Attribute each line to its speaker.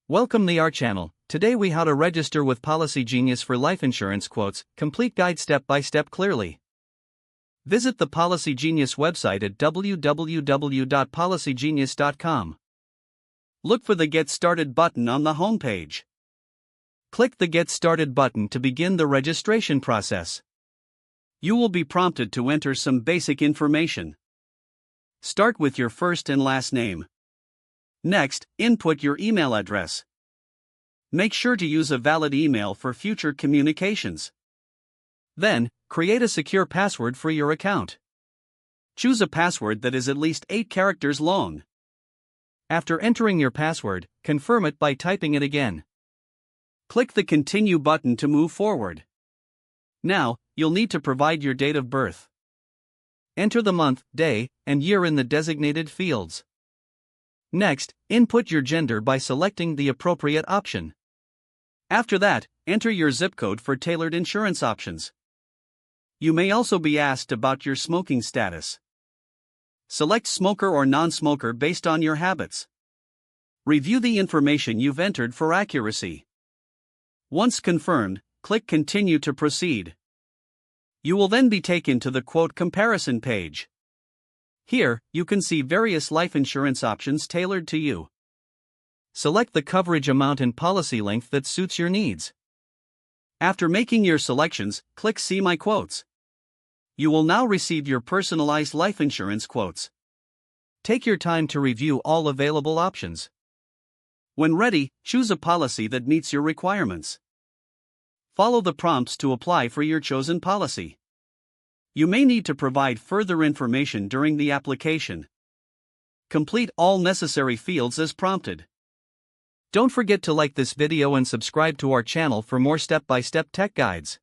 Speaker 1: Welcome to our channel. Today we how to register with Policygenius for life insurance quotes, complete guide step by step clearly. Visit the Policygenius website at www.policygenius.com. Look for the Get Started button on the homepage. Click the Get Started button to begin the registration process. You will be prompted to enter some basic information. Start with your first and last name. Next, input your email address. Make sure to use a valid email for future communications. Then, create a secure password for your account. Choose a password that is at least 8 characters long. After entering your password, confirm it by typing it again. Click the Continue button to move forward. Now, you'll need to provide your date of birth. Enter the month, day, and year in the designated fields. Next, input your gender by selecting the appropriate option. After that, enter your zip code for tailored insurance options. You may also be asked about your smoking status. Select smoker or non-smoker based on your habits. Review the information you've entered for accuracy. Once confirmed, click Continue to proceed. You will then be taken to the quote comparison page. Here, you can see various life insurance options tailored to you. Select the coverage amount and policy length that suits your needs. After making your selections, click See My Quotes. You will now receive your personalized life insurance quotes. Take your time to review all available options. When ready, choose a policy that meets your requirements. Follow the prompts to apply for your chosen policy. You may need to provide further information during the application. Complete all necessary fields as prompted. Don't forget to like this video and subscribe to our channel for more step-by-step tech guides.